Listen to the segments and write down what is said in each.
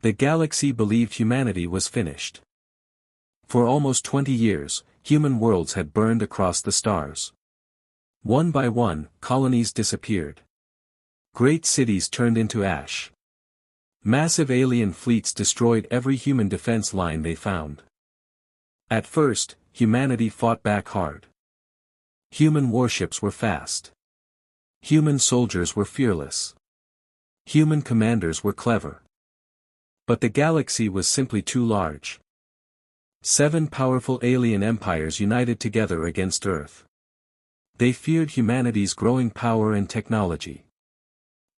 The galaxy believed humanity was finished. For almost 20 years, human worlds had burned across the stars. One by one, colonies disappeared. Great cities turned into ash. Massive alien fleets destroyed every human defense line they found. At first, humanity fought back hard. Human warships were fast. Human soldiers were fearless. Human commanders were clever. But the galaxy was simply too large. 7 powerful alien empires united together against Earth. They feared humanity's growing power and technology.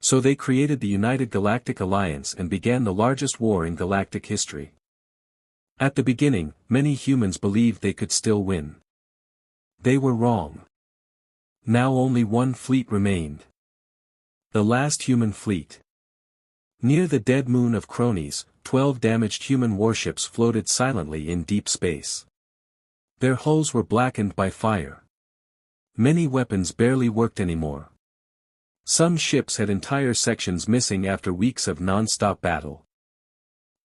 So they created the United Galactic Alliance and began the largest war in galactic history. At the beginning, many humans believed they could still win. They were wrong. Now only one fleet remained. The last human fleet. Near the dead moon of Cronies, 12 damaged human warships floated silently in deep space. Their hulls were blackened by fire. Many weapons barely worked anymore. Some ships had entire sections missing after weeks of non-stop battle.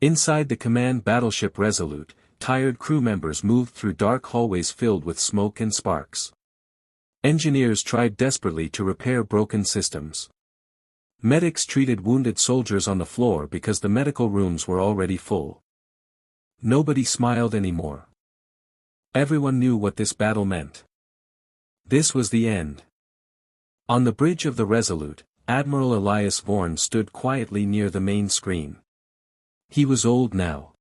Inside the command battleship Resolute, tired crew members moved through dark hallways filled with smoke and sparks. Engineers tried desperately to repair broken systems. Medics treated wounded soldiers on the floor because the medical rooms were already full. Nobody smiled anymore. Everyone knew what this battle meant. This was the end. On the bridge of the Resolute, Admiral Elias Vorn stood quietly near the main screen. He was old now.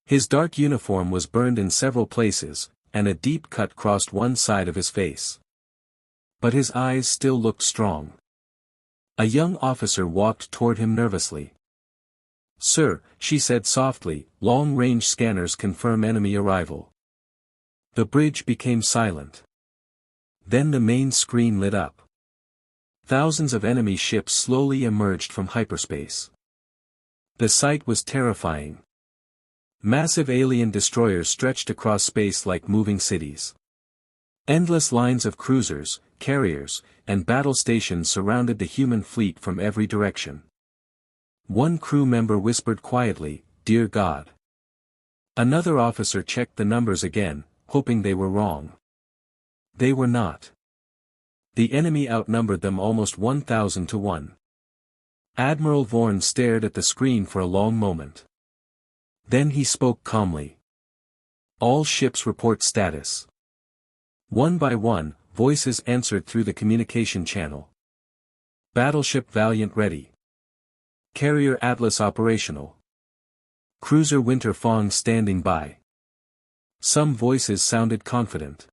His dark uniform was burned in several places, and a deep cut crossed one side of his face. But his eyes still looked strong. A young officer walked toward him nervously. "Sir," she said softly, "long-range scanners confirm enemy arrival." The bridge became silent. Then the main screen lit up. Thousands of enemy ships slowly emerged from hyperspace. The sight was terrifying. Massive alien destroyers stretched across space like moving cities. Endless lines of cruisers, carriers, and battle stations surrounded the human fleet from every direction. One crew member whispered quietly, "Dear God." Another officer checked the numbers again, hoping they were wrong. They were not. The enemy outnumbered them almost 1,000 to 1. Admiral Vorn stared at the screen for a long moment. Then he spoke calmly. "All ships report status." One by one, voices answered through the communication channel. Battleship Valiant ready. Carrier Atlas operational. Cruiser Winter Fong standing by. Some voices sounded confident.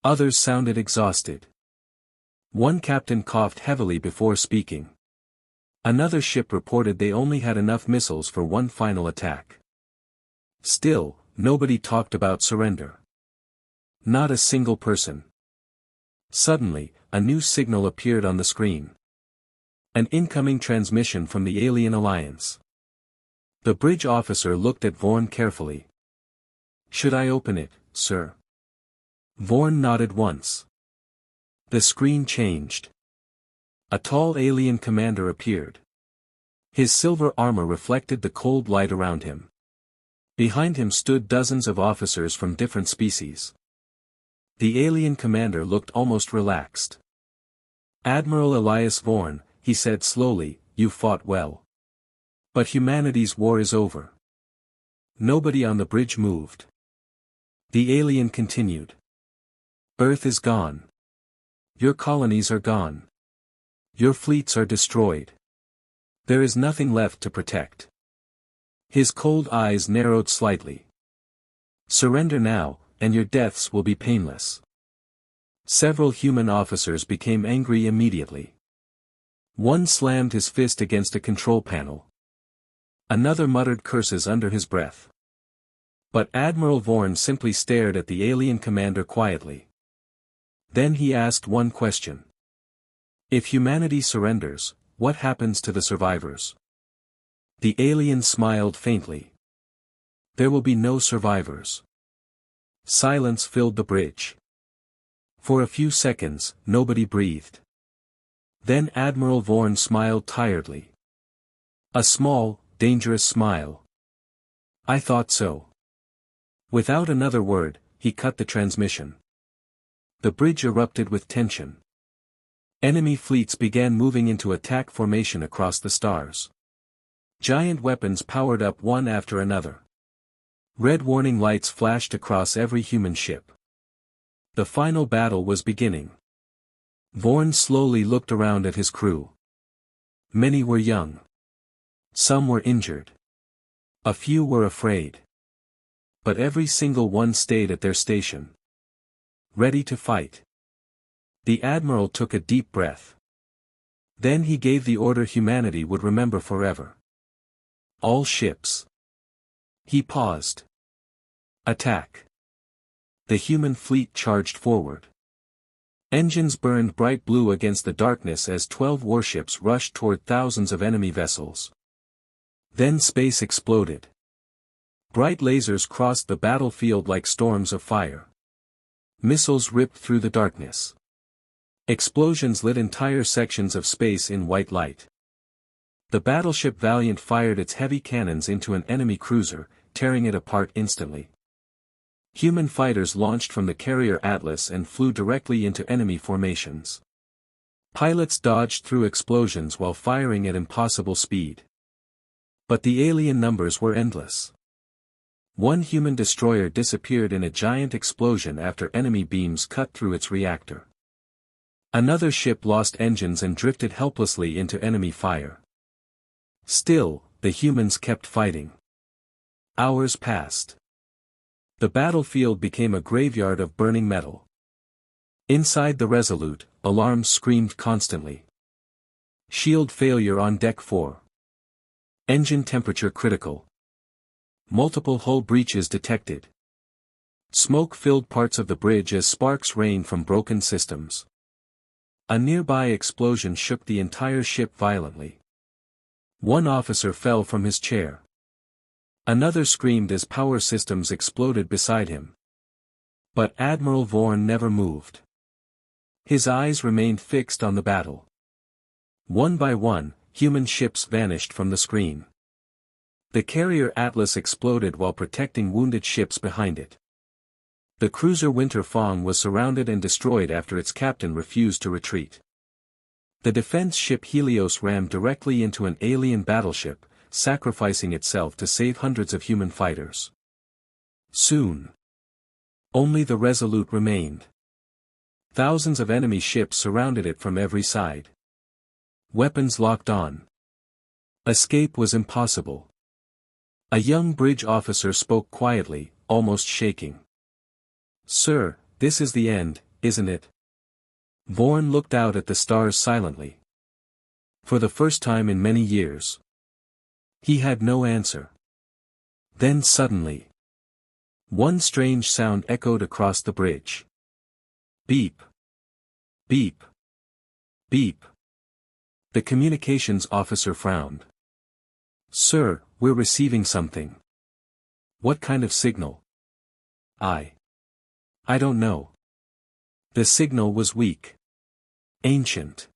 Others sounded exhausted. One captain coughed heavily before speaking. Another ship reported they only had enough missiles for one final attack. Still, nobody talked about surrender. Not a single person. Suddenly, a new signal appeared on the screen. An incoming transmission from the Alien Alliance. The bridge officer looked at Vorn carefully. "Should I open it, sir?" Vorn nodded once. The screen changed. A tall alien commander appeared. His silver armor reflected the cold light around him. Behind him stood dozens of officers from different species. The alien commander looked almost relaxed. "Admiral Elias Vorn," he said slowly, "you fought well. But humanity's war is over." Nobody on the bridge moved. The alien continued. "Earth is gone. Your colonies are gone. Your fleets are destroyed. There is nothing left to protect." His cold eyes narrowed slightly. "Surrender now, and your deaths will be painless." Several human officers became angry immediately. One slammed his fist against a control panel. Another muttered curses under his breath. But Admiral Vorn simply stared at the alien commander quietly. Then he asked one question. "If humanity surrenders, what happens to the survivors?" The alien smiled faintly. "There will be no survivors." Silence filled the bridge. For a few seconds, nobody breathed. Then Admiral Vorn smiled tiredly. A small, dangerous smile. I thought so. Without another word, he cut the transmission. The bridge erupted with tension. Enemy fleets began moving into attack formation across the stars. Giant weapons powered up one after another. Red warning lights flashed across every human ship. The final battle was beginning. Vorn slowly looked around at his crew. Many were young. Some were injured. A few were afraid. But every single one stayed at their station. Ready to fight. The admiral took a deep breath. Then he gave the order humanity would remember forever. All ships. He paused. Attack. The human fleet charged forward. Engines burned bright blue against the darkness as 12 warships rushed toward thousands of enemy vessels. Then space exploded. Bright lasers crossed the battlefield like storms of fire. Missiles ripped through the darkness. Explosions lit entire sections of space in white light. The battleship Valiant fired its heavy cannons into an enemy cruiser, tearing it apart instantly. Human fighters launched from the carrier Atlas and flew directly into enemy formations. Pilots dodged through explosions while firing at impossible speed. But the alien numbers were endless. One human destroyer disappeared in a giant explosion after enemy beams cut through its reactor. Another ship lost engines and drifted helplessly into enemy fire. Still, the humans kept fighting. Hours passed. The battlefield became a graveyard of burning metal. Inside the Resolute, alarms screamed constantly. Shield failure on deck 4. Engine temperature critical. Multiple hull breaches detected. Smoke filled parts of the bridge as sparks rained from broken systems. A nearby explosion shook the entire ship violently. One officer fell from his chair. Another screamed as power systems exploded beside him. But Admiral Vorn never moved. His eyes remained fixed on the battle. One by one, human ships vanished from the screen. The carrier Atlas exploded while protecting wounded ships behind it. The cruiser Winterfang was surrounded and destroyed after its captain refused to retreat. The defense ship Helios rammed directly into an alien battleship, sacrificing itself to save hundreds of human fighters. Soon, only the Resolute remained. Thousands of enemy ships surrounded it from every side. Weapons locked on. Escape was impossible. A young bridge officer spoke quietly, almost shaking. "Sir, this is the end, isn't it?" Vorn looked out at the stars silently. For the first time in many years. He had no answer. Then suddenly, one strange sound echoed across the bridge. Beep. Beep. Beep. The communications officer frowned. "Sir, we're receiving something." "What kind of signal?" I don't know." The signal was weak. Ancient.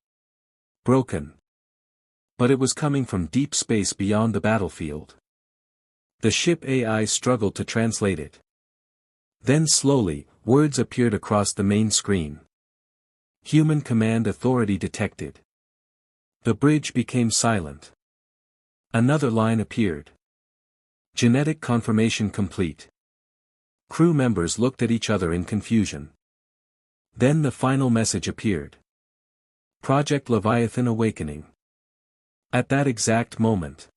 Broken. But it was coming from deep space beyond the battlefield. The ship AI struggled to translate it. Then slowly, words appeared across the main screen. Human command authority detected. The bridge became silent. Another line appeared. Genetic confirmation complete. Crew members looked at each other in confusion. Then the final message appeared. Project Leviathan awakening. At that exact moment.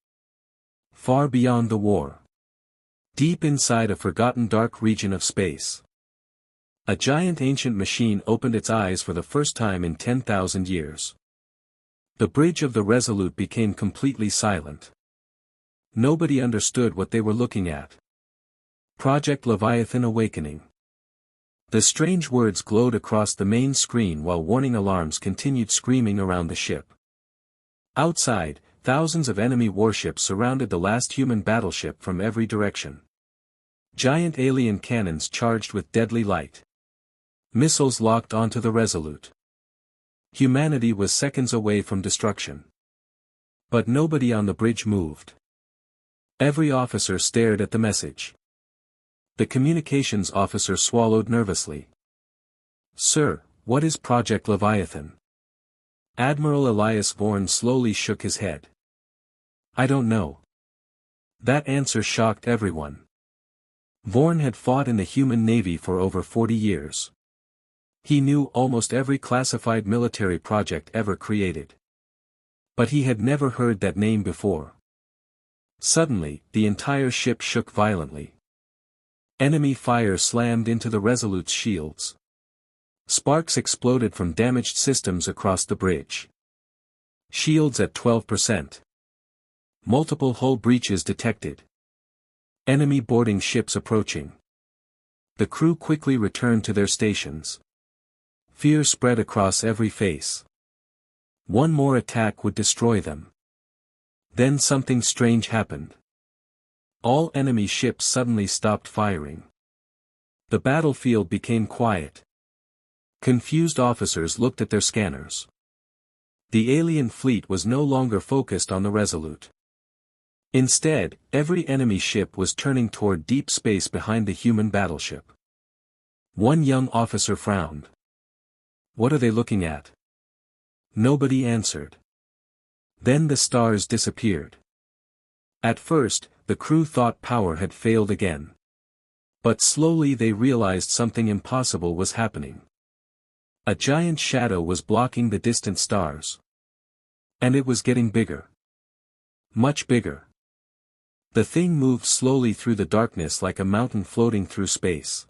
Far beyond the war. Deep inside a forgotten dark region of space. A giant ancient machine opened its eyes for the first time in 10,000 years. The bridge of the Resolute became completely silent. Nobody understood what they were looking at. Project Leviathan awakening. The strange words glowed across the main screen while warning alarms continued screaming around the ship. Outside, thousands of enemy warships surrounded the last human battleship from every direction. Giant alien cannons charged with deadly light. Missiles locked onto the Resolute. Humanity was seconds away from destruction. But nobody on the bridge moved. Every officer stared at the message. The communications officer swallowed nervously. "Sir, what is Project Leviathan?" Admiral Elias Vorn slowly shook his head. "I don't know." That answer shocked everyone. Vorn had fought in the human navy for over 40 years. He knew almost every classified military project ever created. But he had never heard that name before. Suddenly, the entire ship shook violently. Enemy fire slammed into the Resolute's shields. Sparks exploded from damaged systems across the bridge. Shields at 12%. Multiple hull breaches detected. Enemy boarding ships approaching. The crew quickly returned to their stations. Fear spread across every face. One more attack would destroy them. Then something strange happened. All enemy ships suddenly stopped firing. The battlefield became quiet. Confused officers looked at their scanners. The alien fleet was no longer focused on the Resolute. Instead, every enemy ship was turning toward deep space behind the human battleship. One young officer frowned. "What are they looking at?" Nobody answered. Then the stars disappeared. At first, the crew thought power had failed again. But slowly they realized something impossible was happening. A giant shadow was blocking the distant stars. And it was getting bigger. Much bigger. The thing moved slowly through the darkness like a mountain floating through space.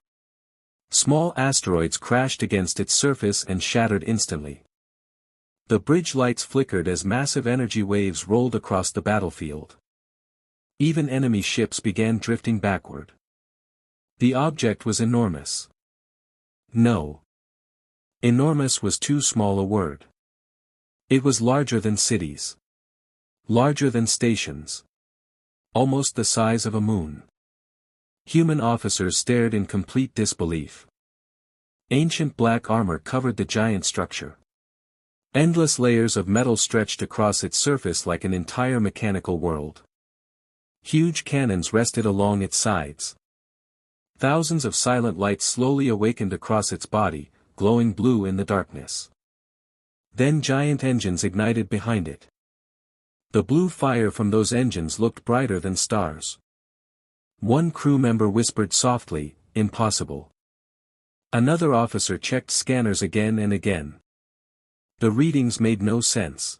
Small asteroids crashed against its surface and shattered instantly. The bridge lights flickered as massive energy waves rolled across the battlefield. Even enemy ships began drifting backward. The object was enormous. No. Enormous was too small a word. It was larger than cities. Larger than stations. Almost the size of a moon. Human officers stared in complete disbelief. Ancient black armor covered the giant structure. Endless layers of metal stretched across its surface like an entire mechanical world. Huge cannons rested along its sides. Thousands of silent lights slowly awakened across its body, glowing blue in the darkness. Then giant engines ignited behind it. The blue fire from those engines looked brighter than stars. One crew member whispered softly, "Impossible." Another officer checked scanners again and again. The readings made no sense.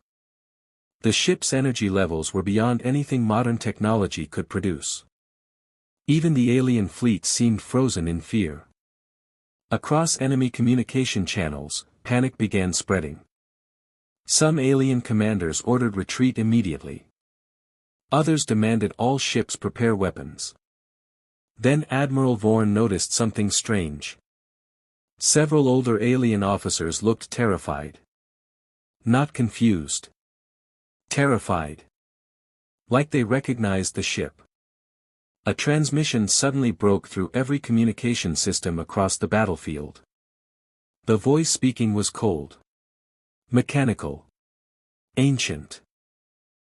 The ship's energy levels were beyond anything modern technology could produce. Even the alien fleet seemed frozen in fear. Across enemy communication channels, panic began spreading. Some alien commanders ordered retreat immediately. Others demanded all ships prepare weapons. Then Admiral Vorn noticed something strange. Several older alien officers looked terrified. Not confused. Terrified. Like they recognized the ship. A transmission suddenly broke through every communication system across the battlefield. The voice speaking was cold. Mechanical. Ancient.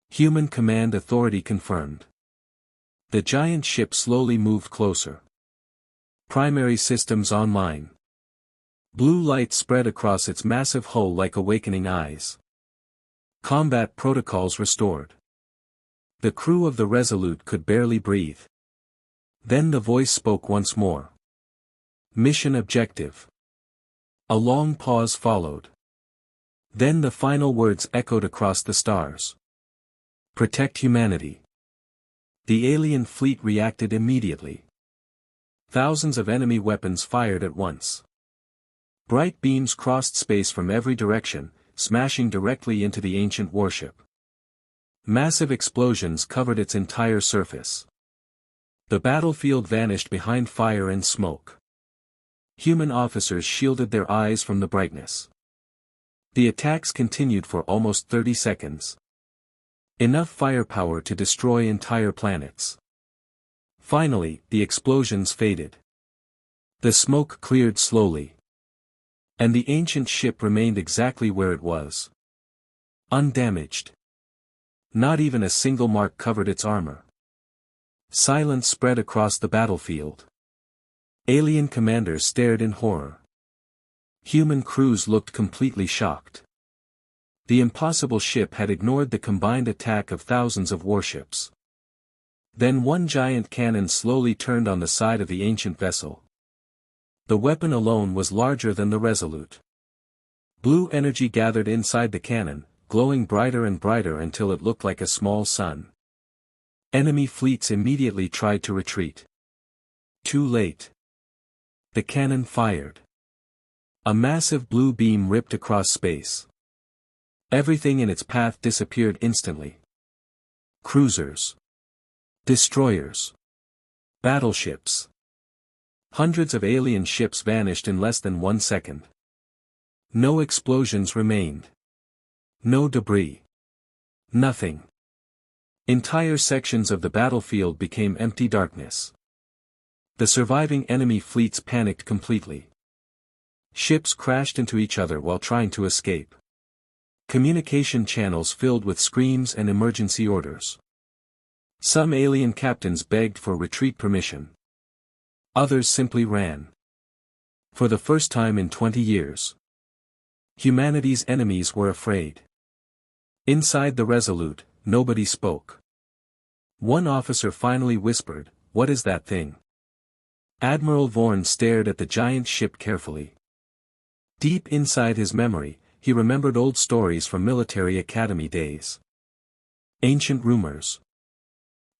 Human command authority confirmed. The giant ship slowly moved closer. Primary systems online. Blue light spread across its massive hull like awakening eyes. Combat protocols restored. The crew of the Resolute could barely breathe. Then the voice spoke once more. Mission objective. A long pause followed. Then the final words echoed across the stars. Protect humanity. The alien fleet reacted immediately. Thousands of enemy weapons fired at once. Bright beams crossed space from every direction, smashing directly into the ancient warship. Massive explosions covered its entire surface. The battlefield vanished behind fire and smoke. Human officers shielded their eyes from the brightness. The attacks continued for almost 30 seconds. Enough firepower to destroy entire planets. Finally, the explosions faded. The smoke cleared slowly. And the ancient ship remained exactly where it was. Undamaged. Not even a single mark covered its armor. Silence spread across the battlefield. Alien commanders stared in horror. Human crews looked completely shocked. The impossible ship had ignored the combined attack of thousands of warships. Then one giant cannon slowly turned on the side of the ancient vessel. The weapon alone was larger than the Resolute. Blue energy gathered inside the cannon, glowing brighter and brighter until it looked like a small sun. Enemy fleets immediately tried to retreat. Too late. The cannon fired. A massive blue beam ripped across space. Everything in its path disappeared instantly. Cruisers. Destroyers. Battleships. Hundreds of alien ships vanished in less than 1 second. No explosions remained. No debris. Nothing. Entire sections of the battlefield became empty darkness. The surviving enemy fleets panicked completely. Ships crashed into each other while trying to escape. Communication channels filled with screams and emergency orders. Some alien captains begged for retreat permission. Others simply ran. For the first time in 20 years. Humanity's enemies were afraid. Inside the Resolute, nobody spoke. One officer finally whispered, "What is that thing?" Admiral Vorn stared at the giant ship carefully. Deep inside his memory, he remembered old stories from military academy days. Ancient rumors.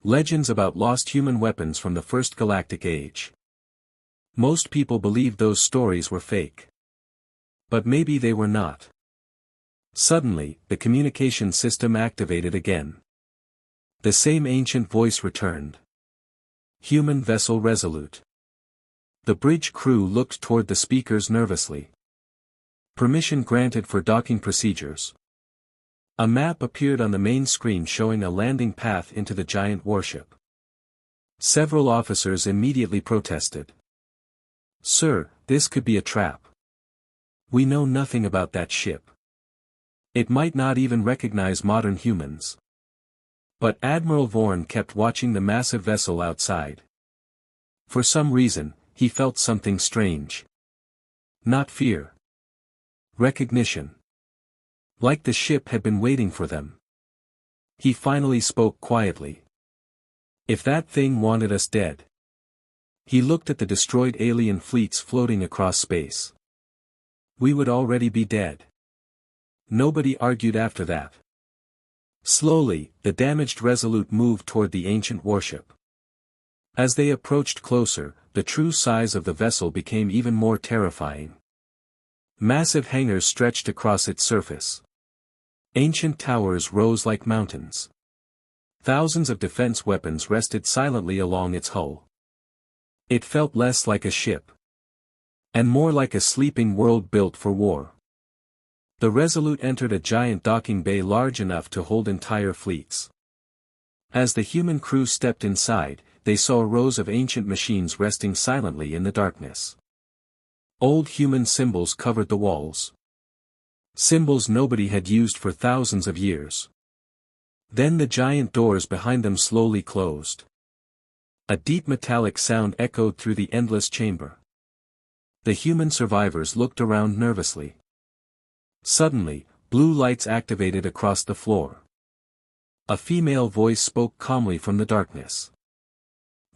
Legends about lost human weapons from the first galactic age. Most people believed those stories were fake. But maybe they were not. Suddenly, the communication system activated again. The same ancient voice returned. Human vessel Resolute. The bridge crew looked toward the speakers nervously. Permission granted for docking procedures. A map appeared on the main screen showing a landing path into the giant warship. Several officers immediately protested. "Sir, this could be a trap. We know nothing about that ship. It might not even recognize modern humans." But Admiral Vorn kept watching the massive vessel outside. For some reason, he felt something strange. Not fear. Recognition. Like the ship had been waiting for them. He finally spoke quietly. "If that thing wanted us dead." He looked at the destroyed alien fleets floating across space. "We would already be dead." Nobody argued after that. Slowly, the damaged Resolute moved toward the ancient warship. As they approached closer, the true size of the vessel became even more terrifying. Massive hangars stretched across its surface. Ancient towers rose like mountains. Thousands of defense weapons rested silently along its hull. It felt less like a ship. And more like a sleeping world built for war. The Resolute entered a giant docking bay large enough to hold entire fleets. As the human crew stepped inside, they saw rows of ancient machines resting silently in the darkness. Old human symbols covered the walls. Symbols nobody had used for thousands of years. Then the giant doors behind them slowly closed. A deep metallic sound echoed through the endless chamber. The human survivors looked around nervously. Suddenly, blue lights activated across the floor. A female voice spoke calmly from the darkness.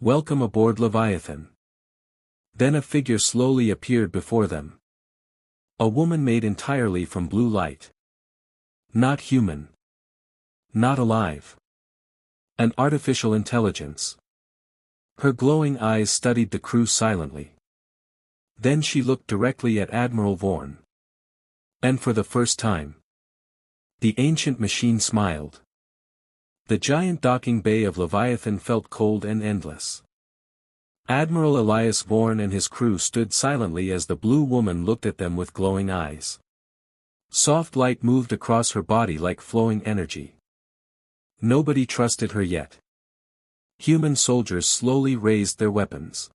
"Welcome aboard Leviathan." Then a figure slowly appeared before them. A woman made entirely from blue light. Not human. Not alive. An artificial intelligence. Her glowing eyes studied the crew silently. Then she looked directly at Admiral Vorn. And for the first time, the ancient machine smiled. The giant docking bay of Leviathan felt cold and endless. Admiral Elias Vorn and his crew stood silently as the blue woman looked at them with glowing eyes. Soft light moved across her body like flowing energy. Nobody trusted her yet. Human soldiers slowly raised their weapons.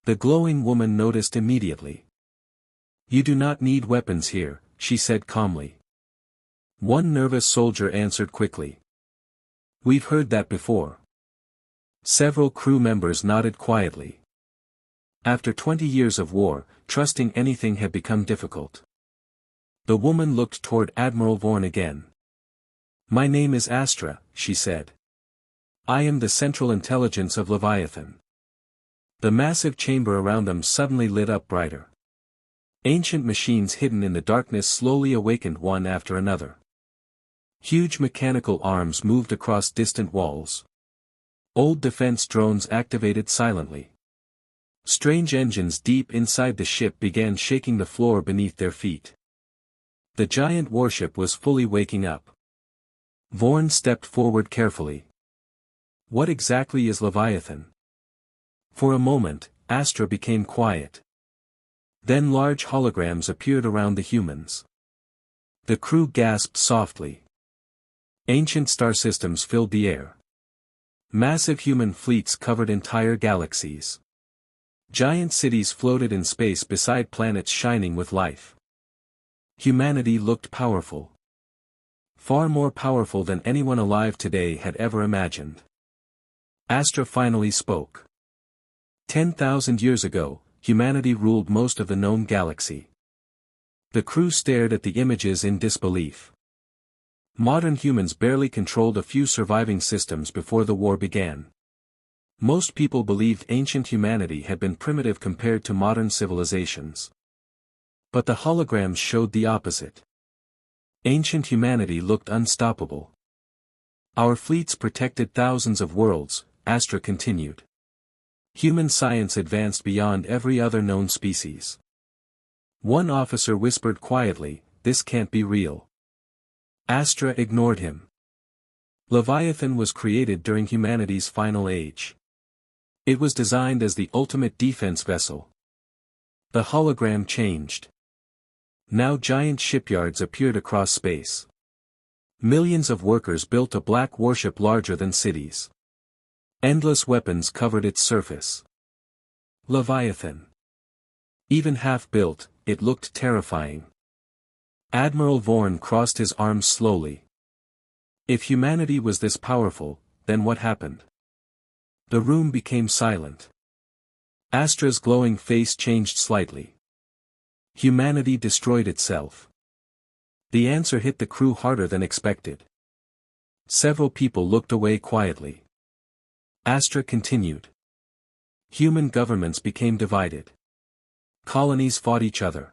The glowing woman noticed immediately. "You do not need weapons here," she said calmly. One nervous soldier answered quickly. "We've heard that before." Several crew members nodded quietly. After 20 years of war, trusting anything had become difficult. The woman looked toward Admiral Vorn again. "My name is Astra," she said. "I am the central intelligence of Leviathan." The massive chamber around them suddenly lit up brighter. Ancient machines hidden in the darkness slowly awakened one after another. Huge mechanical arms moved across distant walls. Old defense drones activated silently. Strange engines deep inside the ship began shaking the floor beneath their feet. The giant warship was fully waking up. Vorn stepped forward carefully. "What exactly is Leviathan?" For a moment, Astra became quiet. Then large holograms appeared around the humans. The crew gasped softly. Ancient star systems filled the air. Massive human fleets covered entire galaxies. Giant cities floated in space beside planets shining with life. Humanity looked powerful. Far more powerful than anyone alive today had ever imagined. Astra finally spoke. 10,000 years ago, humanity ruled most of the known galaxy. The crew stared at the images in disbelief. Modern humans barely controlled a few surviving systems before the war began. Most people believed ancient humanity had been primitive compared to modern civilizations. But the holograms showed the opposite. Ancient humanity looked unstoppable. "Our fleets protected thousands of worlds," Astra continued. "Human science advanced beyond every other known species." One officer whispered quietly, "This can't be real." Astra ignored him. Leviathan was created during humanity's final age. It was designed as the ultimate defense vessel. The hologram changed. Now giant shipyards appeared across space. Millions of workers built a black warship larger than cities. Endless weapons covered its surface. Leviathan. Even half-built, it looked terrifying. Admiral Vorn crossed his arms slowly. If humanity was this powerful, then what happened? The room became silent. Astra's glowing face changed slightly. Humanity destroyed itself. The answer hit the crew harder than expected. Several people looked away quietly. Astra continued. Human governments became divided. Colonies fought each other.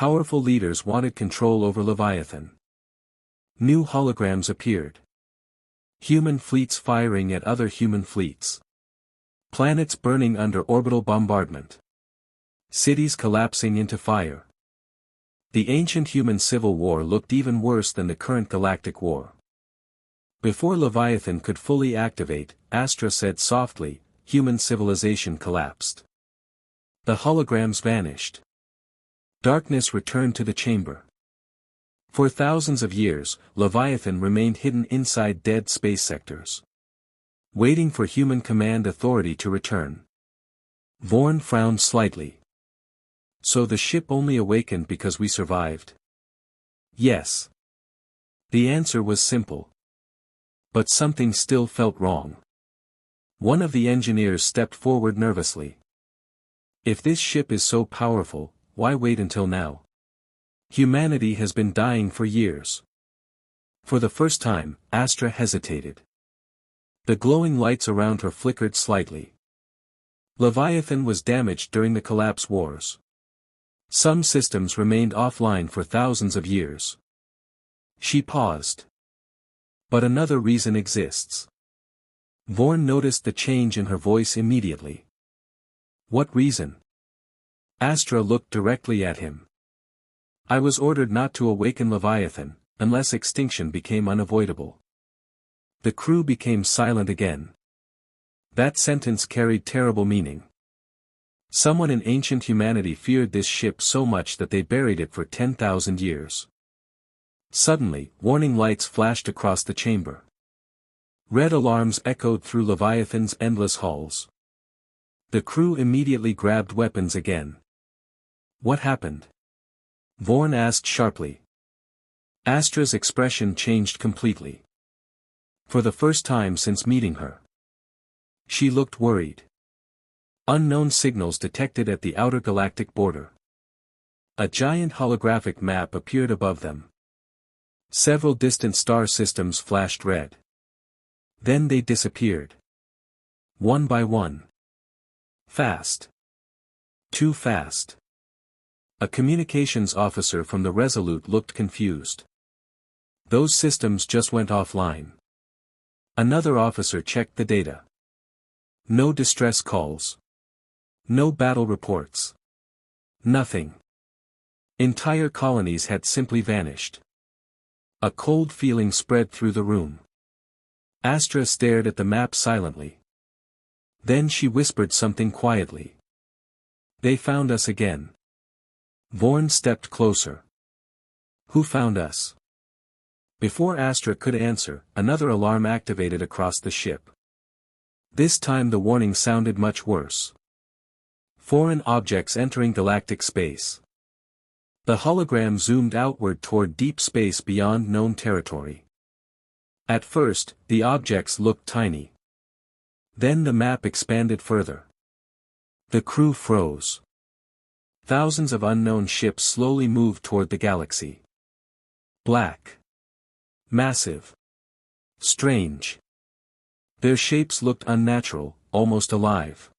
Powerful leaders wanted control over Leviathan. New holograms appeared. Human fleets firing at other human fleets. Planets burning under orbital bombardment. Cities collapsing into fire. The ancient human civil war looked even worse than the current galactic war. Before Leviathan could fully activate, Astra said softly, human civilization collapsed. The holograms vanished. Darkness returned to the chamber. For thousands of years, Leviathan remained hidden inside dead space sectors. Waiting for human command authority to return. Vorn frowned slightly. "So the ship only awakened because we survived?" "Yes." The answer was simple. But something still felt wrong. One of the engineers stepped forward nervously. "If this ship is so powerful, why wait until now? Humanity has been dying for years." For the first time, Astra hesitated. The glowing lights around her flickered slightly. Leviathan was damaged during the collapse wars. Some systems remained offline for thousands of years. She paused. But another reason exists. Vorn noticed the change in her voice immediately. "What reason?" Astra looked directly at him. "I was ordered not to awaken Leviathan, unless extinction became unavoidable." The crew became silent again. That sentence carried terrible meaning. Someone in ancient humanity feared this ship so much that they buried it for 10,000 years. Suddenly, warning lights flashed across the chamber. Red alarms echoed through Leviathan's endless halls. The crew immediately grabbed weapons again. "What happened?" Vorn asked sharply. Astra's expression changed completely. For the first time since meeting her. She looked worried. Unknown signals detected at the outer galactic border. A giant holographic map appeared above them. Several distant star systems flashed red. Then they disappeared. One by one. Fast. Too fast. A communications officer from the Resolute looked confused. Those systems just went offline. Another officer checked the data. No distress calls. No battle reports. Nothing. Entire colonies had simply vanished. A cold feeling spread through the room. Astra stared at the map silently. Then she whispered something quietly. They found us again. Vorn stepped closer. Who found us? Before Astra could answer, another alarm activated across the ship. This time the warning sounded much worse. Foreign objects entering galactic space. The hologram zoomed outward toward deep space beyond known territory. At first, the objects looked tiny. Then the map expanded further. The crew froze. Thousands of unknown ships slowly moved toward the galaxy. Black. Massive. Strange. Their shapes looked unnatural, almost alive.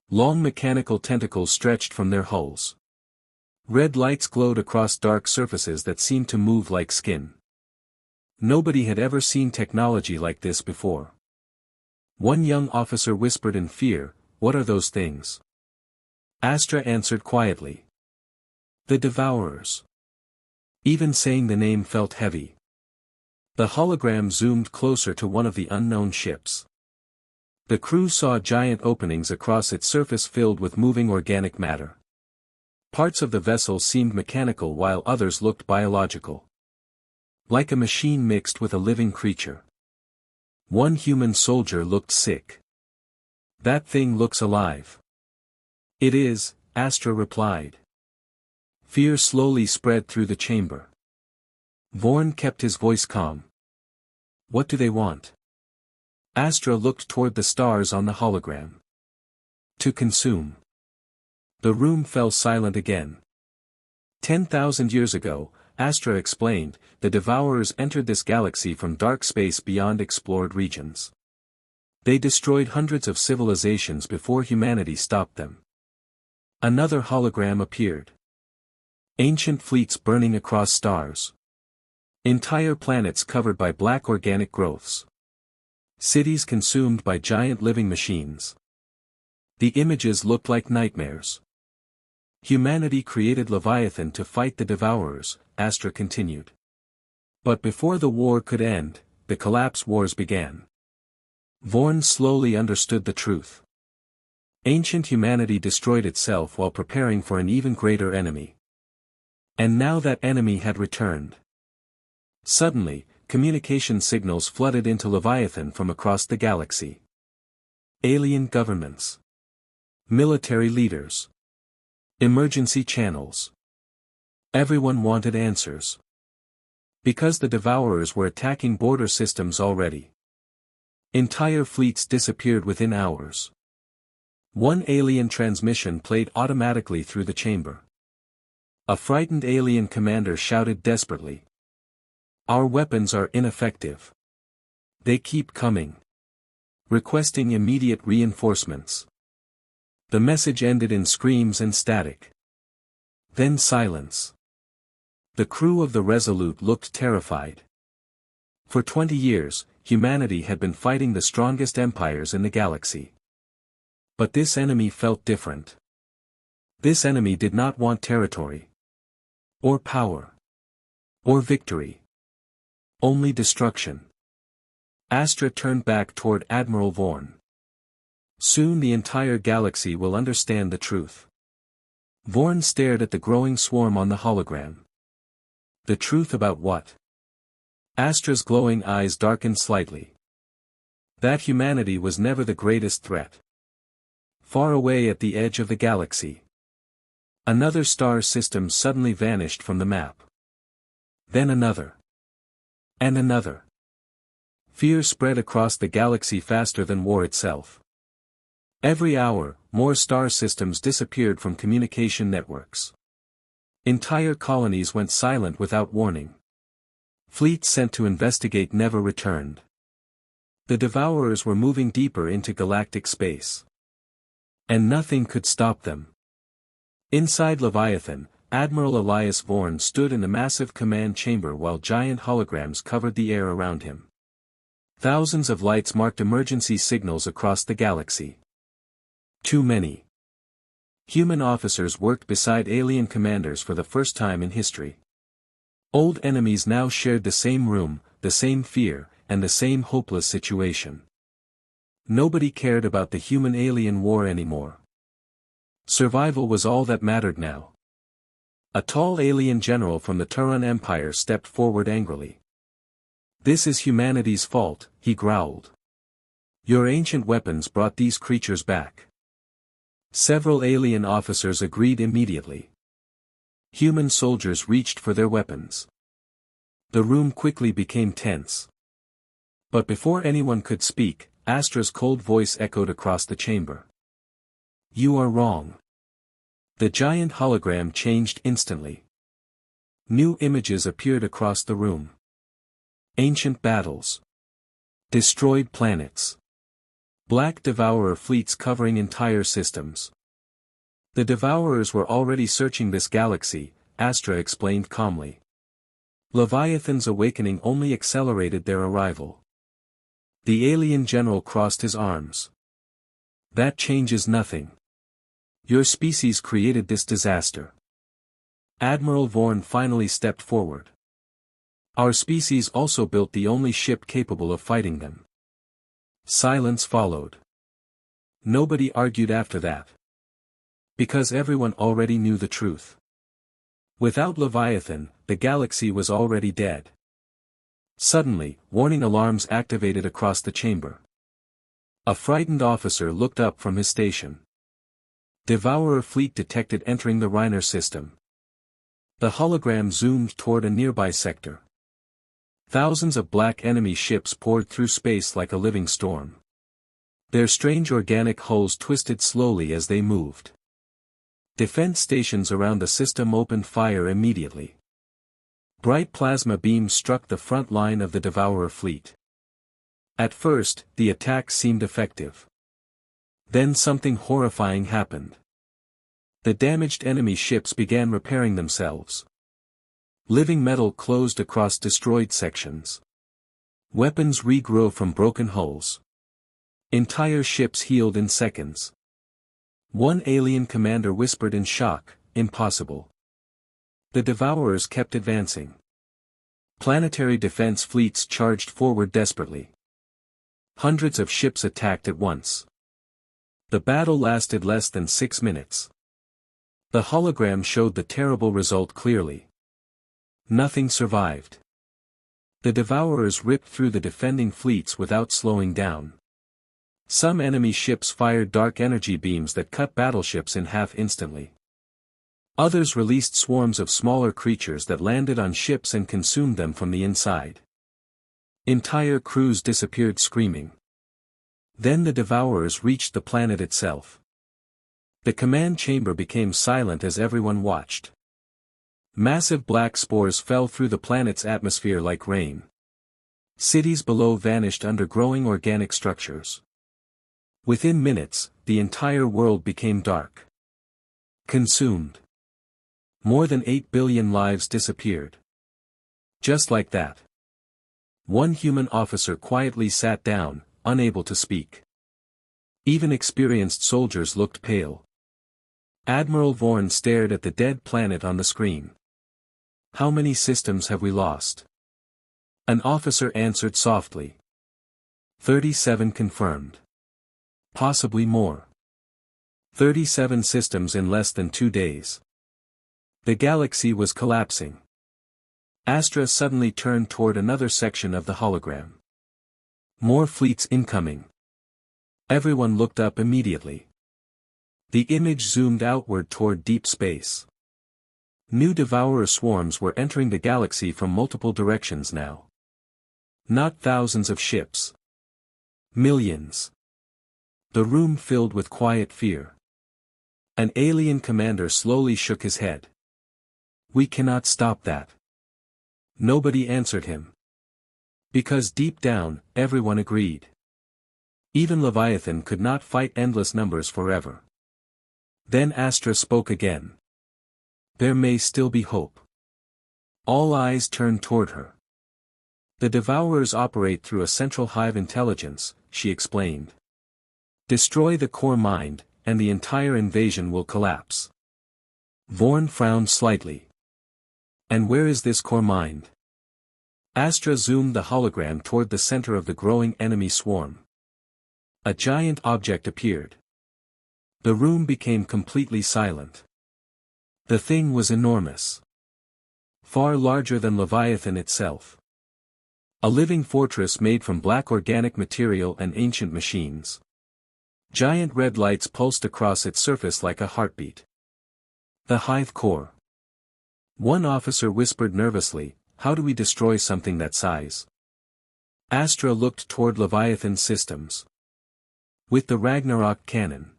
Long mechanical tentacles stretched from their hulls. Red lights glowed across dark surfaces that seemed to move like skin. Nobody had ever seen technology like this before. One young officer whispered in fear, "What are those things?" Astra answered quietly. "The Devourers." Even saying the name felt heavy. The hologram zoomed closer to one of the unknown ships. The crew saw giant openings across its surface filled with moving organic matter. Parts of the vessel seemed mechanical while others looked biological. Like a machine mixed with a living creature. One human soldier looked sick. "That thing looks alive." "It is," Astra replied. Fear slowly spread through the chamber. Vorn kept his voice calm. "What do they want?" Astra looked toward the stars on the hologram. "To consume." The room fell silent again. 10,000 years ago, Astra explained, the Devourers entered this galaxy from dark space beyond explored regions. They destroyed hundreds of civilizations before humanity stopped them. Another hologram appeared. Ancient fleets burning across stars. Entire planets covered by black organic growths. Cities consumed by giant living machines. The images looked like nightmares. Humanity created Leviathan to fight the Devourers, Astra continued. But before the war could end, the collapse wars began. Vorn slowly understood the truth. Ancient humanity destroyed itself while preparing for an even greater enemy. And now that enemy had returned. Suddenly, communication signals flooded into Leviathan from across the galaxy. Alien governments. Military leaders. Emergency channels. Everyone wanted answers. Because the Devourers were attacking border systems already. Entire fleets disappeared within hours. One alien transmission played automatically through the chamber. A frightened alien commander shouted desperately. "Our weapons are ineffective. They keep coming. Requesting immediate reinforcements." The message ended in screams and static. Then silence. The crew of the Resolute looked terrified. For 20 years, humanity had been fighting the strongest empires in the galaxy. But this enemy felt different. This enemy did not want territory. Or power. Or victory. Only destruction. Astra turned back toward Admiral Vorn. "Soon the entire galaxy will understand the truth." Vorn stared at the growing swarm on the hologram. "The truth about what?" Astra's glowing eyes darkened slightly. "That humanity was never the greatest threat. Far away at the edge of the galaxy. Another star system suddenly vanished from the map. Then another. And another. Fear spread across the galaxy faster than war itself. Every hour, more star systems disappeared from communication networks. Entire colonies went silent without warning. Fleets sent to investigate never returned. The Devourers were moving deeper into galactic space. And nothing could stop them. Inside Leviathan, Admiral Elias Vorn stood in the massive command chamber while giant holograms covered the air around him. Thousands of lights marked emergency signals across the galaxy. Too many. Human officers worked beside alien commanders for the first time in history. Old enemies now shared the same room, the same fear, and the same hopeless situation. Nobody cared about the human-alien war anymore. Survival was all that mattered now. A tall alien general from the Turan Empire stepped forward angrily. "This is humanity's fault," he growled. "Your ancient weapons brought these creatures back." Several alien officers agreed immediately. Human soldiers reached for their weapons. The room quickly became tense. But before anyone could speak, Astra's cold voice echoed across the chamber. "You are wrong." The giant hologram changed instantly. New images appeared across the room. Ancient battles. Destroyed planets. Black Devourer fleets covering entire systems. The Devourers were already searching this galaxy, Astra explained calmly. Leviathan's awakening only accelerated their arrival. The alien general crossed his arms. "That changes nothing. Your species created this disaster." Admiral Vorn finally stepped forward. "Our species also built the only ship capable of fighting them." Silence followed. Nobody argued after that. Because everyone already knew the truth. Without Leviathan, the galaxy was already dead. Suddenly, warning alarms activated across the chamber. A frightened officer looked up from his station. Devourer fleet detected entering the Reiner system. The hologram zoomed toward a nearby sector. Thousands of black enemy ships poured through space like a living storm. Their strange organic hulls twisted slowly as they moved. Defense stations around the system opened fire immediately. Bright plasma beams struck the front line of the Devourer fleet. At first, the attack seemed effective. Then something horrifying happened. The damaged enemy ships began repairing themselves. Living metal closed across destroyed sections. Weapons regrow from broken hulls. Entire ships healed in seconds. One alien commander whispered in shock, "Impossible." The Devourers kept advancing. Planetary defense fleets charged forward desperately. Hundreds of ships attacked at once. The battle lasted less than 6 minutes. The hologram showed the terrible result clearly. Nothing survived. The Devourers ripped through the defending fleets without slowing down. Some enemy ships fired dark energy beams that cut battleships in half instantly. Others released swarms of smaller creatures that landed on ships and consumed them from the inside. Entire crews disappeared screaming. Then the Devourers reached the planet itself. The command chamber became silent as everyone watched. Massive black spores fell through the planet's atmosphere like rain. Cities below vanished under growing organic structures. Within minutes, the entire world became dark. Consumed. More than 8 billion lives disappeared. Just like that. One human officer quietly sat down, unable to speak. Even experienced soldiers looked pale. Admiral Vorn stared at the dead planet on the screen. "How many systems have we lost?" An officer answered softly. 37 confirmed. Possibly more. 37 systems in less than 2 days. The galaxy was collapsing. Astra suddenly turned toward another section of the hologram. More fleets incoming. Everyone looked up immediately. The image zoomed outward toward deep space. New Devourer swarms were entering the galaxy from multiple directions now. Not thousands of ships. Millions. The room filled with quiet fear. An alien commander slowly shook his head. We cannot stop that. Nobody answered him. Because deep down, everyone agreed. Even Leviathan could not fight endless numbers forever. Then Astra spoke again. There may still be hope. All eyes turned toward her. The Devourers operate through a central hive intelligence, she explained. Destroy the core mind, and the entire invasion will collapse. Vorn frowned slightly. And where is this core mind? Astra zoomed the hologram toward the center of the growing enemy swarm. A giant object appeared. The room became completely silent. The thing was enormous. Far larger than Leviathan itself. A living fortress made from black organic material and ancient machines. Giant red lights pulsed across its surface like a heartbeat. The hive core. One officer whispered nervously, how do we destroy something that size? Astra looked toward Leviathan systems. With the Ragnarok cannon.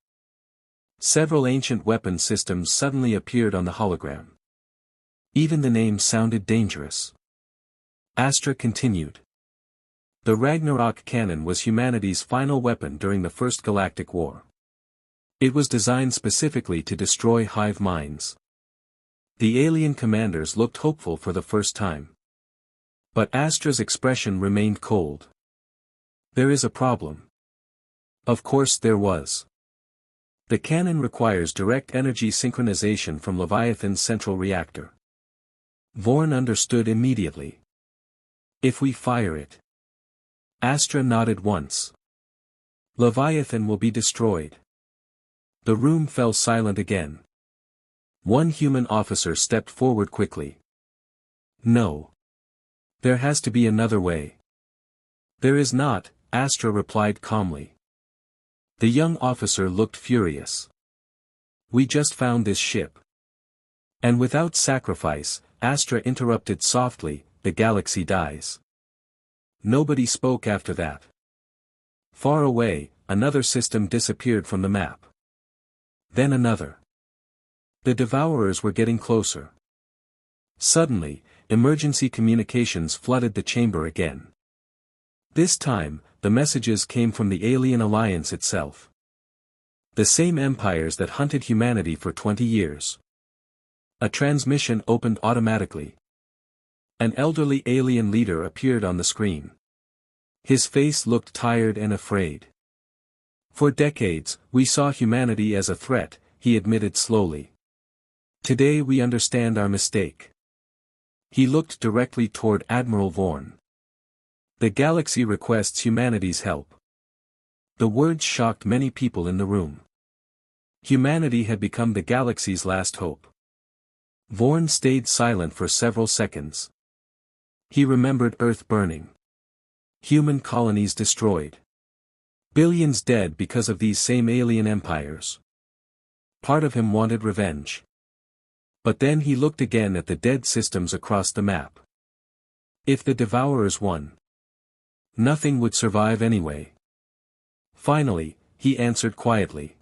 Several ancient weapon systems suddenly appeared on the hologram. Even the name sounded dangerous. Astra continued. The Ragnarok cannon was humanity's final weapon during the First Galactic War. It was designed specifically to destroy hive minds. The alien commanders looked hopeful for the first time. But Astra's expression remained cold. There is a problem. Of course there was. The cannon requires direct energy synchronization from Leviathan's central reactor. Vorn understood immediately. If we fire it. Astra nodded once. Leviathan will be destroyed. The room fell silent again. One human officer stepped forward quickly. No. There has to be another way. There is not, Astra replied calmly. The young officer looked furious. We just found this ship. And without sacrifice, Astra interrupted softly, the galaxy dies. Nobody spoke after that. Far away, another system disappeared from the map. Then another. The Devourers were getting closer. Suddenly, emergency communications flooded the chamber again. This time, the messages came from the Alien Alliance itself. The same empires that hunted humanity for 20 years. A transmission opened automatically. An elderly alien leader appeared on the screen. His face looked tired and afraid. For decades, we saw humanity as a threat, he admitted slowly. Today we understand our mistake. He looked directly toward Admiral Vorn. The galaxy requests humanity's help. The words shocked many people in the room. Humanity had become the galaxy's last hope. Vorn stayed silent for several seconds. He remembered Earth burning. Human colonies destroyed. Billions dead because of these same alien empires. Part of him wanted revenge. But then he looked again at the dead systems across the map. If the Devourers won, nothing would survive anyway. Finally, he answered quietly.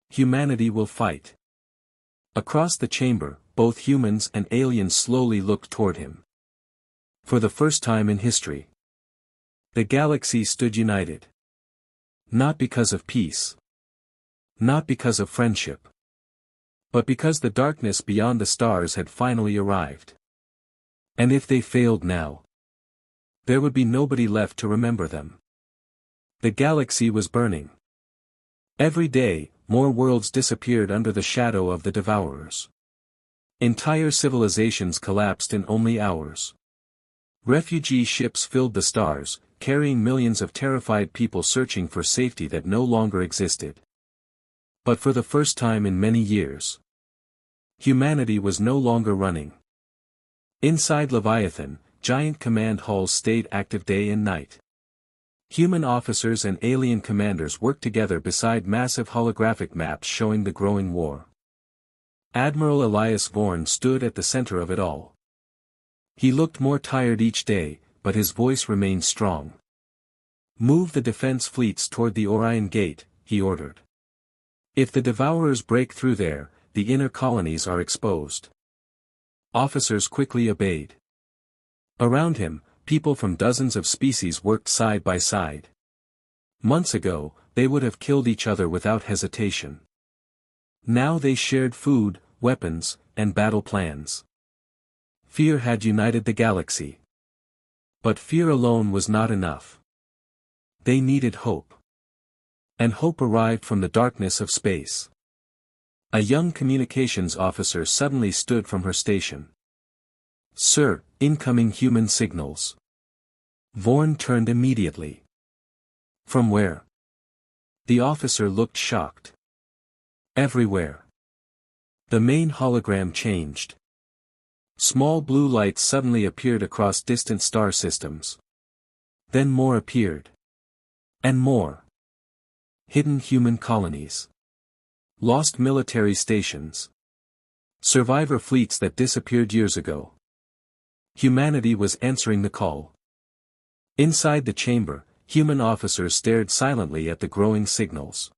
Humanity will fight. Across the chamber, both humans and aliens slowly looked toward him. For the first time in history, the galaxy stood united. Not because of peace. Not because of friendship. But because the darkness beyond the stars had finally arrived. And if they failed now, there would be nobody left to remember them. The galaxy was burning. Every day, more worlds disappeared under the shadow of the Devourers. Entire civilizations collapsed in only hours. Refugee ships filled the stars, carrying millions of terrified people searching for safety that no longer existed. But for the first time in many years, humanity was no longer running. Inside Leviathan, giant command halls stayed active day and night. Human officers and alien commanders worked together beside massive holographic maps showing the growing war. Admiral Elias Vorn stood at the center of it all. He looked more tired each day, but his voice remained strong. Move the defense fleets toward the Orion Gate, he ordered. If the devourers break through there, the inner colonies are exposed. Officers quickly obeyed. Around him, people from dozens of species worked side by side. Months ago, they would have killed each other without hesitation. Now they shared food, weapons, and battle plans. Fear had united the galaxy. But fear alone was not enough. They needed hope. And hope arrived from the darkness of space. A young communications officer suddenly stood from her station. "Sir, incoming human signals." Vorn turned immediately. "From where?" The officer looked shocked. "Everywhere." The main hologram changed. Small blue lights suddenly appeared across distant star systems. Then more appeared. And more. Hidden human colonies. Lost military stations. Survivor fleets that disappeared years ago. Humanity was answering the call. Inside the chamber, human officers stared silently at the growing signals.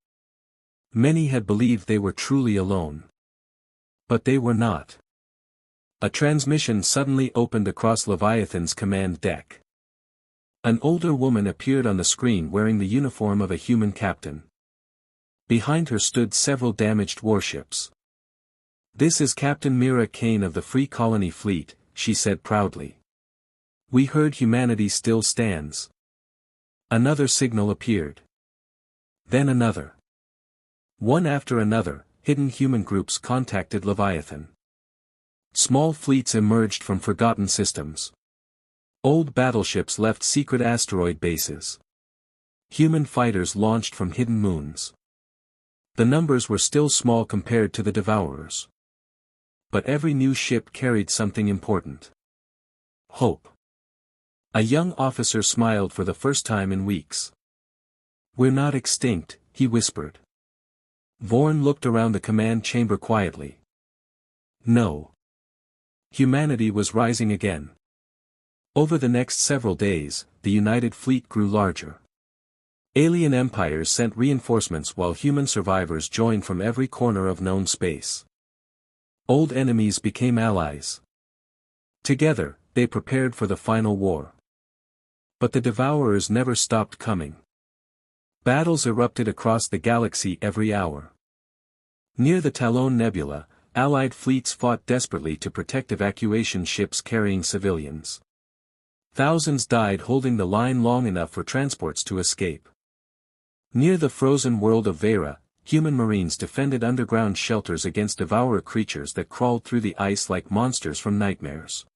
Many had believed they were truly alone. But they were not. A transmission suddenly opened across Leviathan's command deck. An older woman appeared on the screen wearing the uniform of a human captain. Behind her stood several damaged warships. "This is Captain Mira Kane of the Free Colony Fleet," she said proudly. "We heard humanity still stands." Another signal appeared. Then another. One after another, hidden human groups contacted Leviathan. Small fleets emerged from forgotten systems. Old battleships left secret asteroid bases. Human fighters launched from hidden moons. The numbers were still small compared to the devourers. But every new ship carried something important. Hope. A young officer smiled for the first time in weeks. "We're not extinct," he whispered. Vorn looked around the command chamber quietly. No. Humanity was rising again. Over the next several days, the United Fleet grew larger. Alien empires sent reinforcements while human survivors joined from every corner of known space. Old enemies became allies. Together, they prepared for the final war. But the devourers never stopped coming. Battles erupted across the galaxy every hour. Near the Talon Nebula, Allied fleets fought desperately to protect evacuation ships carrying civilians. Thousands died holding the line long enough for transports to escape. Near the frozen world of Vera, human marines defended underground shelters against devourer creatures that crawled through the ice like monsters from nightmares.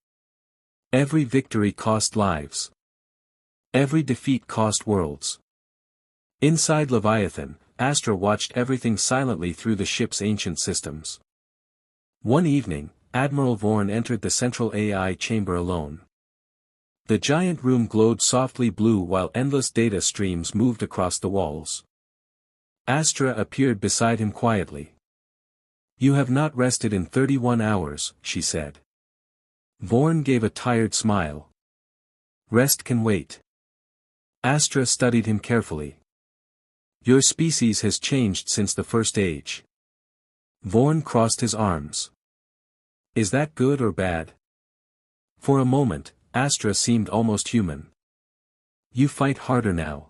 Every victory cost lives. Every defeat cost worlds. Inside Leviathan, Astra watched everything silently through the ship's ancient systems. One evening, Admiral Vorn entered the central AI chamber alone. The giant room glowed softly blue while endless data streams moved across the walls. Astra appeared beside him quietly. "You have not rested in 31 hours, she said. Vorn gave a tired smile. "Rest can wait." Astra studied him carefully. "Your species has changed since the First Age." Vorn crossed his arms. "Is that good or bad?" For a moment, Astra seemed almost human. "You fight harder now."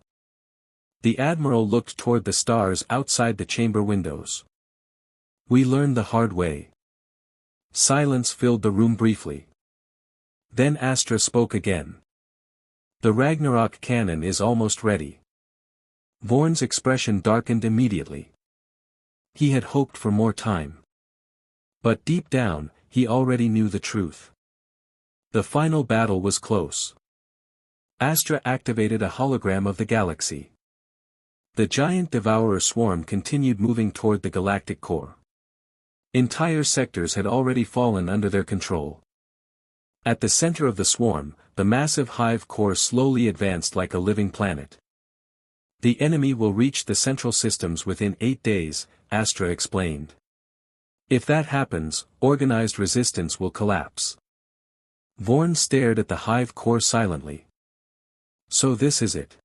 The Admiral looked toward the stars outside the chamber windows. "We learned the hard way." Silence filled the room briefly. Then Astra spoke again. "The Ragnarok cannon is almost ready." Vorn's expression darkened immediately. He had hoped for more time. But deep down, he already knew the truth. The final battle was close. Astra activated a hologram of the galaxy. The giant devourer swarm continued moving toward the galactic core. Entire sectors had already fallen under their control. At the center of the swarm, the massive hive core slowly advanced like a living planet. "The enemy will reach the central systems within 8 days, Astra explained. "If that happens, organized resistance will collapse." Vorn stared at the hive core silently. "So this is it?"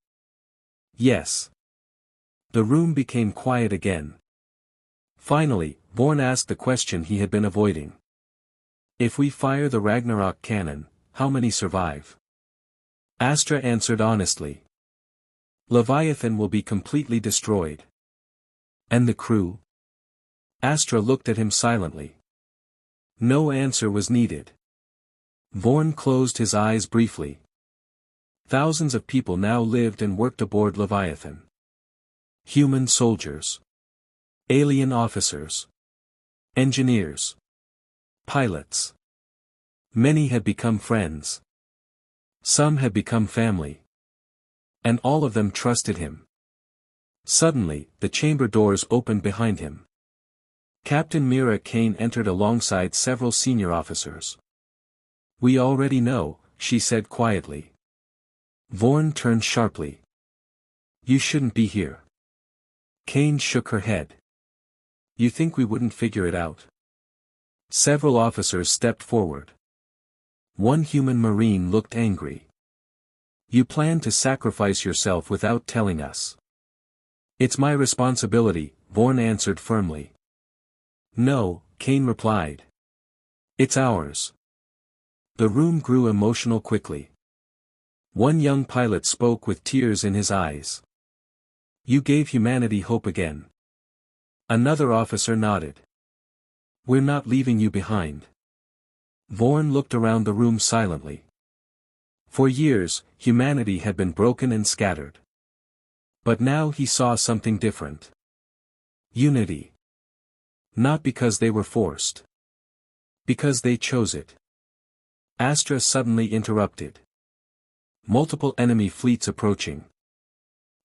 "Yes." The room became quiet again. Finally, Vorn asked the question he had been avoiding. If we fire the Ragnarok cannon, how many survive? Astra answered honestly. Leviathan will be completely destroyed. And the crew? Astra looked at him silently. No answer was needed. Vorn closed his eyes briefly. Thousands of people now lived and worked aboard Leviathan. Human soldiers. Alien officers. Engineers. Pilots. Many had become friends. Some had become family. And all of them trusted him. Suddenly, the chamber doors opened behind him. Captain Mira Kane entered alongside several senior officers. We already know, she said quietly. Vorn turned sharply. You shouldn't be here. Kane shook her head. You think we wouldn't figure it out? Several officers stepped forward. One human marine looked angry. You plan to sacrifice yourself without telling us. It's my responsibility, Vorn answered firmly. No, Kane replied. It's ours. The room grew emotional quickly. One young pilot spoke with tears in his eyes. You gave humanity hope again. Another officer nodded. We're not leaving you behind. Vorn looked around the room silently. For years, humanity had been broken and scattered. But now he saw something different. Unity. Not because they were forced. Because they chose it. Astra suddenly interrupted. Multiple enemy fleets approaching.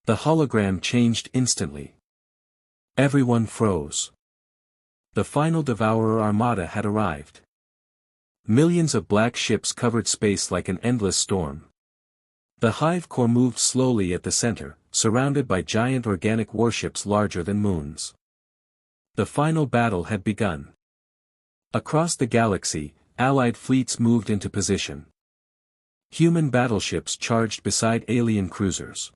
The hologram changed instantly. Everyone froze. The final Devourer armada had arrived. Millions of black ships covered space like an endless storm. The hive core moved slowly at the center, surrounded by giant organic warships larger than moons. The final battle had begun. Across the galaxy, Allied fleets moved into position. Human battleships charged beside alien cruisers.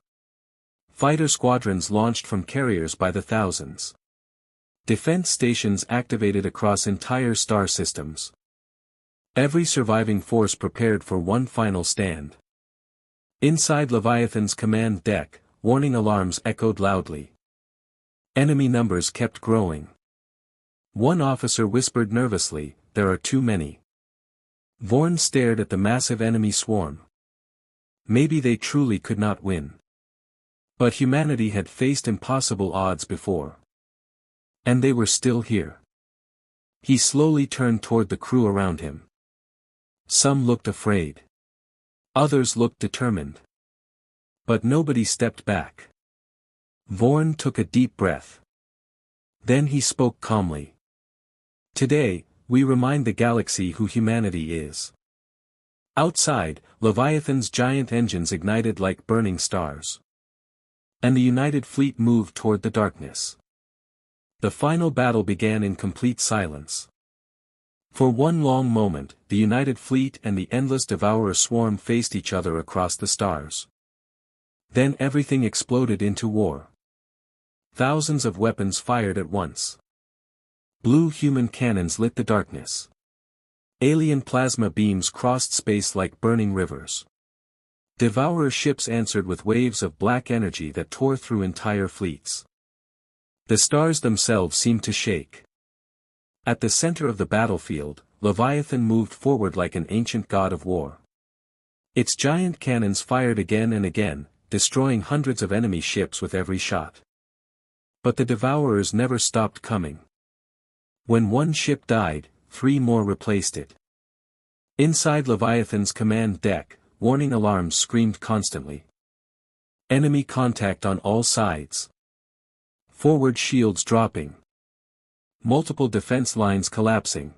Fighter squadrons launched from carriers by the thousands. Defense stations activated across entire star systems. Every surviving force prepared for one final stand. Inside Leviathan's command deck, warning alarms echoed loudly. Enemy numbers kept growing. One officer whispered nervously, "There are too many." Vorn stared at the massive enemy swarm. Maybe they truly could not win. But humanity had faced impossible odds before. And they were still here. He slowly turned toward the crew around him. Some looked afraid. Others looked determined. But nobody stepped back. Vorn took a deep breath. Then he spoke calmly. Today, we remind the galaxy who humanity is. Outside, Leviathan's giant engines ignited like burning stars. And the United Fleet moved toward the darkness. The final battle began in complete silence. For one long moment, the United Fleet and the endless Devourer swarm faced each other across the stars. Then everything exploded into war. Thousands of weapons fired at once. Blue human cannons lit the darkness. Alien plasma beams crossed space like burning rivers. Devourer ships answered with waves of black energy that tore through entire fleets. The stars themselves seemed to shake. At the center of the battlefield, Leviathan moved forward like an ancient god of war. Its giant cannons fired again and again, destroying hundreds of enemy ships with every shot. But the Devourers never stopped coming. When one ship died, 3 more replaced it. Inside Leviathan's command deck, warning alarms screamed constantly. Enemy contact on all sides. Forward shields dropping. Multiple defense lines collapsing.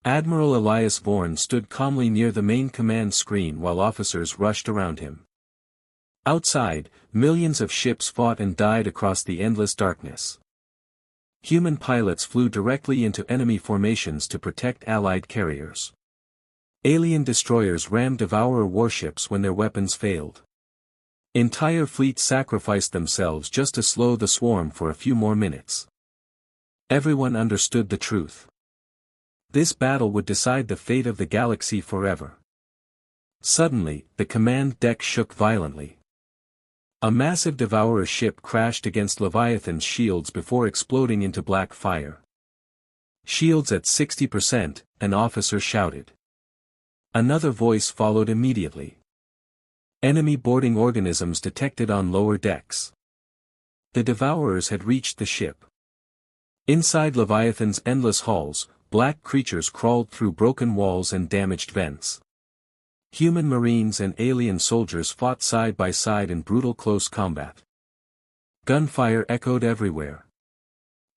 Admiral Elias Vorn stood calmly near the main command screen while officers rushed around him. Outside, millions of ships fought and died across the endless darkness. Human pilots flew directly into enemy formations to protect Allied carriers. Alien destroyers rammed Devourer warships when their weapons failed. Entire fleets sacrificed themselves just to slow the swarm for a few more minutes. Everyone understood the truth. This battle would decide the fate of the galaxy forever. Suddenly, the command deck shook violently. A massive devourer ship crashed against Leviathan's shields before exploding into black fire. "Shields at 60%, an officer shouted. Another voice followed immediately. "Enemy boarding organisms detected on lower decks." The devourers had reached the ship. Inside Leviathan's endless halls, black creatures crawled through broken walls and damaged vents. Human marines and alien soldiers fought side by side in brutal close combat. Gunfire echoed everywhere.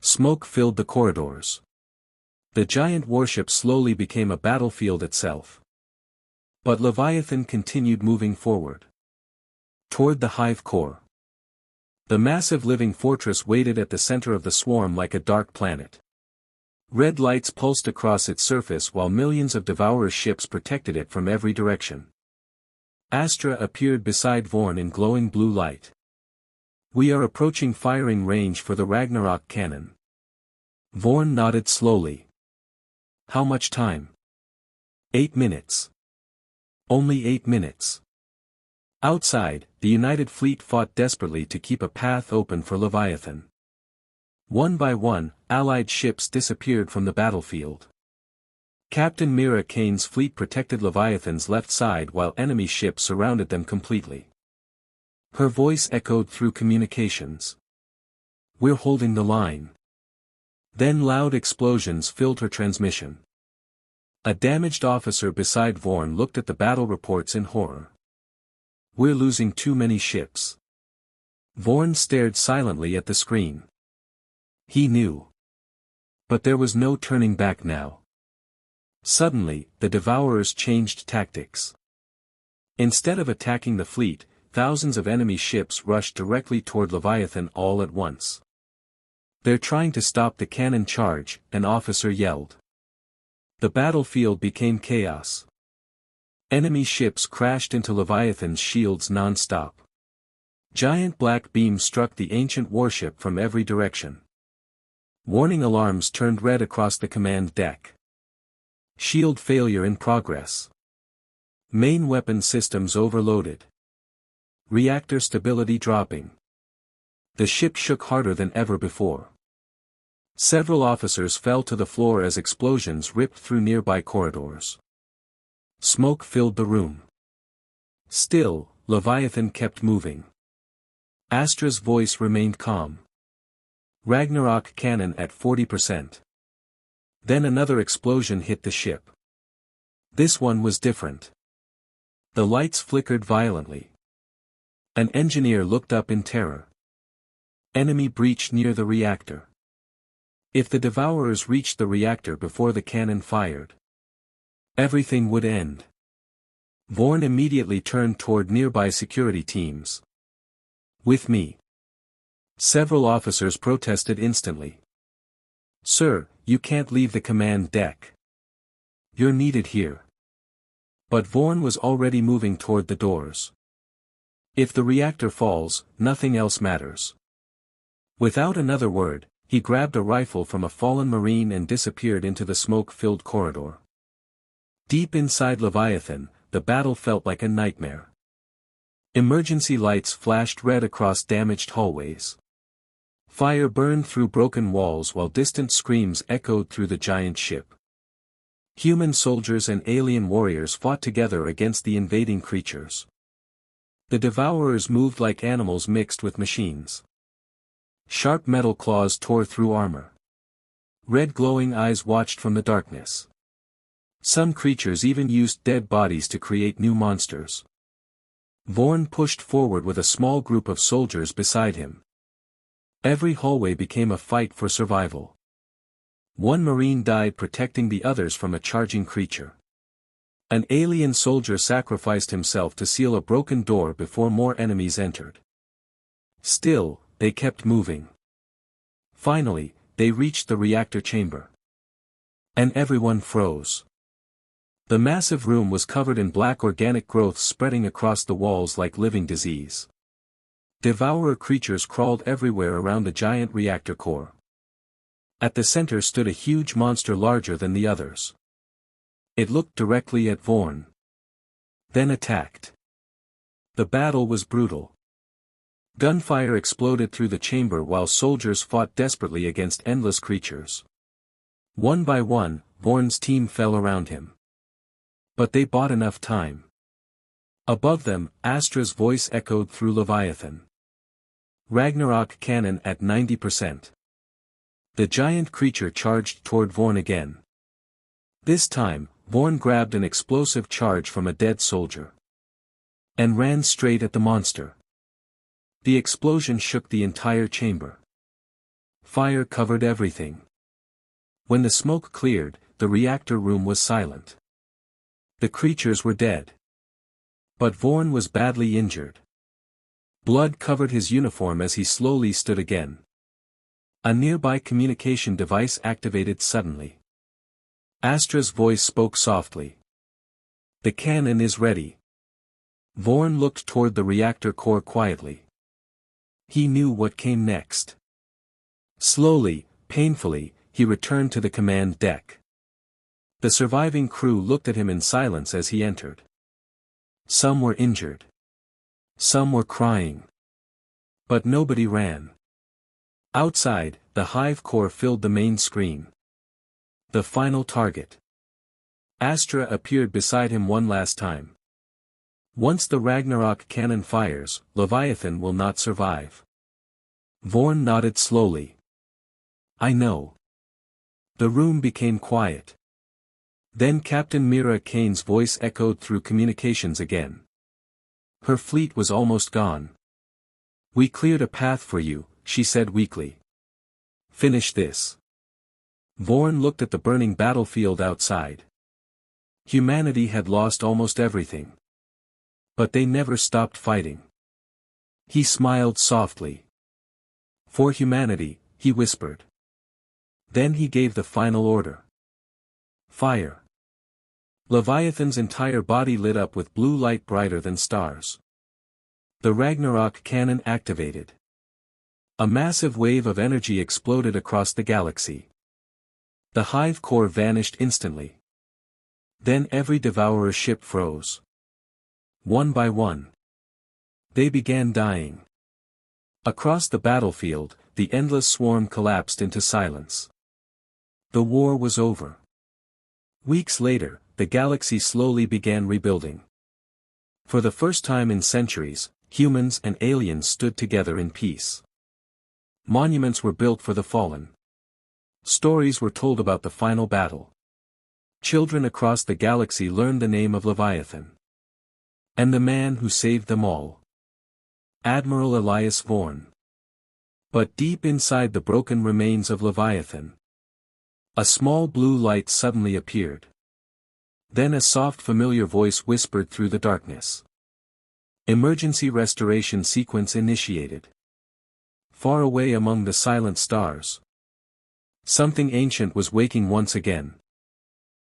Smoke filled the corridors. The giant warship slowly became a battlefield itself. But Leviathan continued moving forward. Toward the hive core. The massive living fortress waited at the center of the swarm like a dark planet. Red lights pulsed across its surface while millions of devourer ships protected it from every direction. Astra appeared beside Vorn in glowing blue light. "We are approaching firing range for the Ragnarok cannon." Vorn nodded slowly. "How much time?" 8 minutes. Only 8 minutes. Outside, the United Fleet fought desperately to keep a path open for Leviathan. One by one, Allied ships disappeared from the battlefield. Captain Mira Kane's fleet protected Leviathan's left side while enemy ships surrounded them completely. Her voice echoed through communications. "We're holding the line." Then loud explosions filled her transmission. A damaged officer beside Vorn looked at the battle reports in horror. "We're losing too many ships." Vorn stared silently at the screen. He knew. But there was no turning back now. Suddenly, the devourers changed tactics. Instead of attacking the fleet, thousands of enemy ships rushed directly toward Leviathan all at once. "They're trying to stop the cannon charge," an officer yelled. The battlefield became chaos. Enemy ships crashed into Leviathan's shields non-stop. Giant black beams struck the ancient warship from every direction. Warning alarms turned red across the command deck. Shield failure in progress. Main weapon systems overloaded. Reactor stability dropping. The ship shook harder than ever before. Several officers fell to the floor as explosions ripped through nearby corridors. Smoke filled the room. Still, Leviathan kept moving. Astra's voice remained calm. "Ragnarok cannon at 40%. Then another explosion hit the ship. This one was different. The lights flickered violently. An engineer looked up in terror. Enemy breach near the reactor. If the devourers reached the reactor before the cannon fired, everything would end. Vorn immediately turned toward nearby security teams. "With me." Several officers protested instantly. "Sir, you can't leave the command deck. You're needed here." But Vorn was already moving toward the doors. If the reactor falls, nothing else matters. Without another word, he grabbed a rifle from a fallen marine and disappeared into the smoke-filled corridor. Deep inside Leviathan, the battle felt like a nightmare. Emergency lights flashed red across damaged hallways. Fire burned through broken walls while distant screams echoed through the giant ship. Human soldiers and alien warriors fought together against the invading creatures. The devourers moved like animals mixed with machines. Sharp metal claws tore through armor. Red glowing eyes watched from the darkness. Some creatures even used dead bodies to create new monsters. Vorn pushed forward with a small group of soldiers beside him. Every hallway became a fight for survival. One marine died protecting the others from a charging creature. An alien soldier sacrificed himself to seal a broken door before more enemies entered. Still, they kept moving. Finally, they reached the reactor chamber. And everyone froze. The massive room was covered in black organic growths spreading across the walls like living disease. Devourer creatures crawled everywhere around the giant reactor core. At the center stood a huge monster larger than the others. It looked directly at Vorn. Then attacked. The battle was brutal. Gunfire exploded through the chamber while soldiers fought desperately against endless creatures. One by one, Vorn's team fell around him. But they bought enough time. Above them, Astra's voice echoed through Leviathan. Ragnarok cannon at 90%. The giant creature charged toward Vorn again. This time, Vorn grabbed an explosive charge from a dead soldier. And ran straight at the monster. The explosion shook the entire chamber. Fire covered everything. When the smoke cleared, the reactor room was silent. The creatures were dead. But Vorn was badly injured. Blood covered his uniform as he slowly stood again. A nearby communication device activated suddenly. Astra's voice spoke softly. "The cannon is ready." Vorn looked toward the reactor core quietly. He knew what came next. Slowly, painfully, he returned to the command deck. The surviving crew looked at him in silence as he entered. Some were injured. Some were crying. But nobody ran. Outside, the hive core filled the main screen. The final target. Astra appeared beside him one last time. Once the Ragnarok cannon fires, Leviathan will not survive. Vorn nodded slowly. "I know." The room became quiet. Then Captain Mira Kane's voice echoed through communications again. Her fleet was almost gone. "We cleared a path for you," she said weakly. "Finish this." Vorn looked at the burning battlefield outside. Humanity had lost almost everything. But they never stopped fighting. He smiled softly. "For humanity," he whispered. Then he gave the final order. "Fire." Leviathan's entire body lit up with blue light brighter than stars. The Ragnarok cannon activated. A massive wave of energy exploded across the galaxy. The hive core vanished instantly. Then every devourer ship froze. One by one. They began dying. Across the battlefield, the endless swarm collapsed into silence. The war was over. Weeks later, the galaxy slowly began rebuilding. For the first time in centuries, humans and aliens stood together in peace. Monuments were built for the fallen. Stories were told about the final battle. Children across the galaxy learned the name of Leviathan. And the man who saved them all. Admiral Elias Vorn. But deep inside the broken remains of Leviathan, a small blue light suddenly appeared. Then a soft familiar voice whispered through the darkness. Emergency restoration sequence initiated. Far away among the silent stars, something ancient was waking once again.